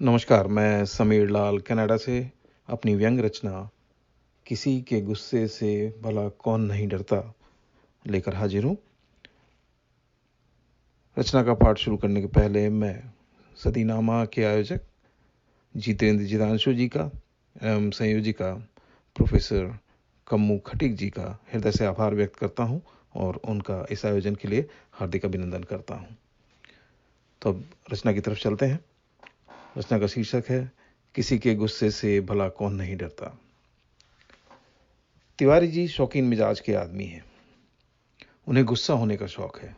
नमस्कार, मैं समीर लाल कनाडा से अपनी व्यंग रचना किसी के गुस्से से भला कौन नहीं डरता लेकर हाजिर हूँ। रचना का पाठ शुरू करने के पहले मैं सदीनामा के आयोजक जितेंद्र जितांशु जी का एवं संयोजिका प्रोफेसर कम्मू खटीक जी का हृदय से आभार व्यक्त करता हूँ और उनका इस आयोजन के लिए हार्दिक अभिनंदन करता हूँ। तो अब रचना की तरफ चलते हैं। रचना का शीर्षक है किसी के गुस्से से भला कौन नहीं डरता। तिवारी जी शौकीन मिजाज के आदमी हैं। उन्हें गुस्सा होने का शौक है।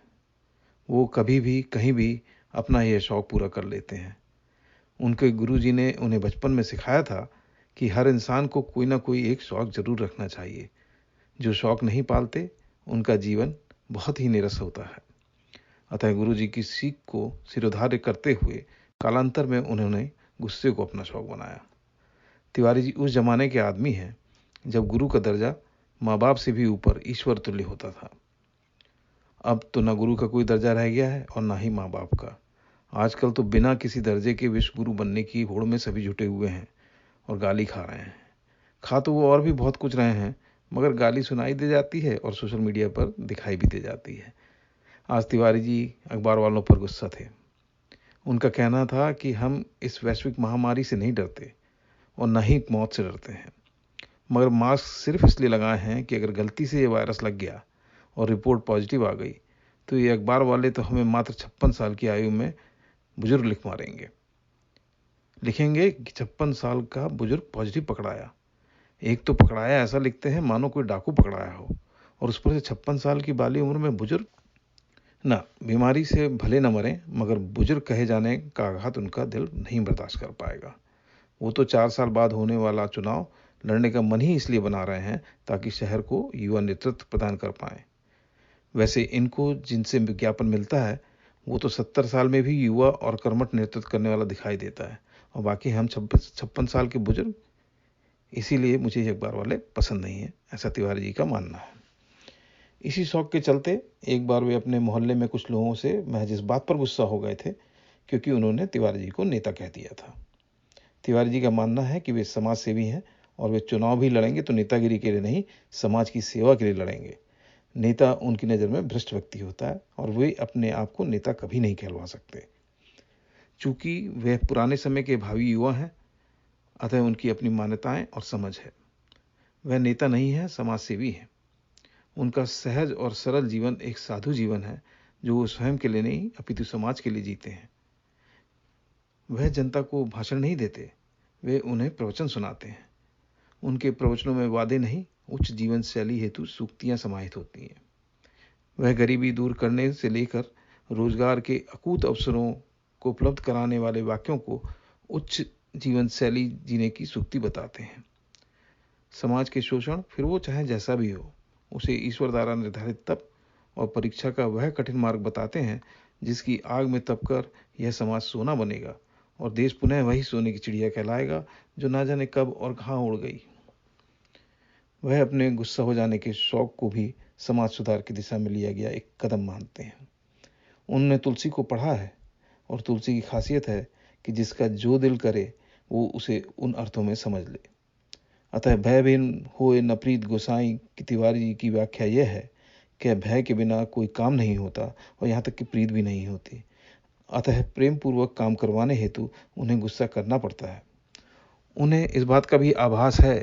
वो कभी भी कहीं भी अपना यह शौक पूरा कर लेते हैं। उनके गुरुजी ने उन्हें बचपन में सिखाया था कि हर इंसान को कोई ना कोई एक शौक जरूर रखना चाहिए। जो शौक नहीं पालते उनका जीवन बहुत ही नीरस होता है। अतः गुरुजी की सीख को सिरोधार्य करते हुए कालांतर में उन्होंने गुस्से को अपना शौक बनाया। तिवारी जी उस जमाने के आदमी हैं जब गुरु का दर्जा माँ बाप से भी ऊपर ईश्वर तुल्य होता था। अब तो ना गुरु का कोई दर्जा रह गया है और ना ही माँ बाप का। आजकल तो बिना किसी दर्जे के विश्व गुरु बनने की होड़ में सभी जुटे हुए हैं और गाली खा रहे हैं। खा तो वो और भी बहुत कुछ रहे हैं, मगर गाली सुनाई दे जाती है और सोशल मीडिया पर दिखाई भी दे जाती है। आज तिवारी जी अखबार वालों पर गुस्सा थे। उनका कहना था कि हम इस वैश्विक महामारी से नहीं डरते और न ही मौत से डरते हैं, मगर मास्क सिर्फ इसलिए लगाए हैं कि अगर गलती से ये वायरस लग गया और रिपोर्ट पॉजिटिव आ गई तो ये अखबार वाले तो हमें मात्र 56 साल की आयु में बुजुर्ग लिखेंगे कि 56 साल का बुजुर्ग पॉजिटिव पकड़ाया। एक तो पकड़ाया ऐसा लिखते हैं मानो कोई डाकू पकड़ाया हो, और उस पर से 56 साल की बाली उम्र में बुजुर्ग। ना, बीमारी से भले न मरें मगर बुजुर्ग कहे जाने का आघात उनका दिल नहीं बर्दाश्त कर पाएगा। वो तो 4 साल बाद होने वाला चुनाव लड़ने का मन ही इसलिए बना रहे हैं ताकि शहर को युवा नेतृत्व प्रदान कर पाए। वैसे इनको जिनसे विज्ञापन मिलता है वो तो 70 साल में भी युवा और कर्मठ नेतृत्व करने वाला दिखाई देता है, और बाकी हम 56 साल के बुजुर्ग। इसीलिए मुझे ये अखबार वाले पसंद नहीं है, ऐसा तिवारी जी का मानना है। इसी शौक के चलते एक बार वे अपने मोहल्ले में कुछ लोगों से महज इस बात पर गुस्सा हो गए थे क्योंकि उन्होंने तिवारी जी को नेता कह दिया था। तिवारी जी का मानना है कि वे समाज सेवी हैं और वे चुनाव भी लड़ेंगे तो नेतागिरी के लिए नहीं, समाज की सेवा के लिए लड़ेंगे। नेता उनकी नज़र में भ्रष्ट व्यक्ति होता है और वे अपने आप को नेता कभी नहीं कहलवा सकते। चूंकि वे पुराने समय के भावी युवा हैं, अतः उनकी अपनी मान्यताएं और समझ है। वह नेता नहीं है, समाज सेवी है। उनका सहज और सरल जीवन एक साधु जीवन है जो वो स्वयं के लिए नहीं अपितु समाज के लिए जीते हैं। वह जनता को भाषण नहीं देते, वे उन्हें प्रवचन सुनाते हैं। उनके प्रवचनों में वादे नहीं, उच्च जीवन शैली हेतु सूक्तियां समाहित होती हैं। वह गरीबी दूर करने से लेकर रोजगार के अकूत अवसरों को उपलब्ध कराने वाले वाक्यों को उच्च जीवन शैली जीने की सूक्ति बताते हैं। समाज के शोषण फिर वो चाहे जैसा भी हो, उसे ईश्वर द्वारा निर्धारित तप और परीक्षा का वह कठिन मार्ग बताते हैं जिसकी आग में तपकर यह समाज सोना बनेगा और देश पुनः वही सोने की चिड़िया कहलाएगा जो ना जाने कब और कहाँ उड़ गई। वह अपने गुस्सा हो जाने के शौक को भी समाज सुधार की दिशा में लिया गया एक कदम मानते हैं। उन्होंने तुलसी को पढ़ा है और तुलसी की खासियत है कि जिसका जो दिल करे वो उसे उन अर्थों में समझ ले। अतः भय बिन होए न प्रीत गोसाई की तिवारी जी की व्याख्या यह है कि भय के बिना कोई काम नहीं होता और यहाँ तक कि प्रीत भी नहीं होती। अतः प्रेम पूर्वक काम करवाने हेतु उन्हें गुस्सा करना पड़ता है। उन्हें इस बात का भी आभास है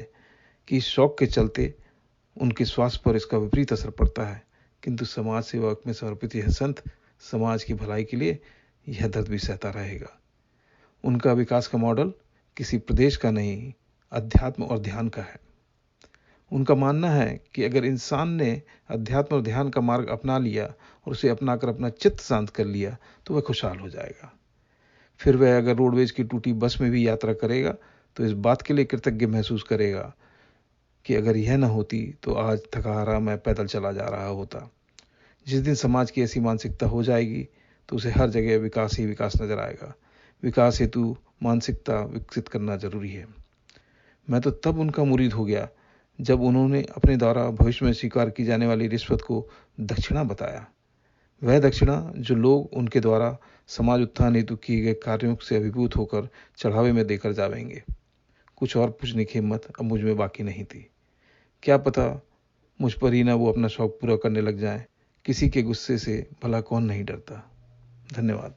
कि इस शौक के चलते उनके स्वास्थ्य पर इसका विपरीत असर पड़ता है, किंतु समाज सेवा में समर्पित यह संत समाज की भलाई के लिए यह दर्द भी सहता रहेगा। उनका विकास का मॉडल किसी प्रदेश का नहीं, अध्यात्म और ध्यान का है। उनका मानना है कि अगर इंसान ने अध्यात्म और ध्यान का मार्ग अपना लिया और उसे अपनाकर अपना चित्त शांत कर लिया तो वह खुशहाल हो जाएगा। फिर वह अगर रोडवेज की टूटी बस में भी यात्रा करेगा तो इस बात के लिए कृतज्ञ महसूस करेगा कि अगर यह न होती तो आज थका हारा मैं पैदल चला जा रहा होता। जिस दिन समाज की ऐसी मानसिकता हो जाएगी तो उसे हर जगह विकास ही विकास नजर आएगा। विकास हेतु मानसिकता विकसित करना जरूरी है। मैं तो तब उनका मुरीद हो गया जब उन्होंने अपने द्वारा भविष्य में स्वीकार की जाने वाली रिश्वत को दक्षिणा बताया। वह दक्षिणा जो लोग उनके द्वारा समाज उत्थान हेतु किए गए कार्यों से अभिभूत होकर चढ़ावे में देकर जावेंगे। कुछ और पूछने की हिम्मत अब मुझ में बाकी नहीं थी। क्या पता मुझ पर ही ना वो अपना शौक पूरा करने लग जाएं। किसी के गुस्से से भला कौन नहीं डरता। धन्यवाद।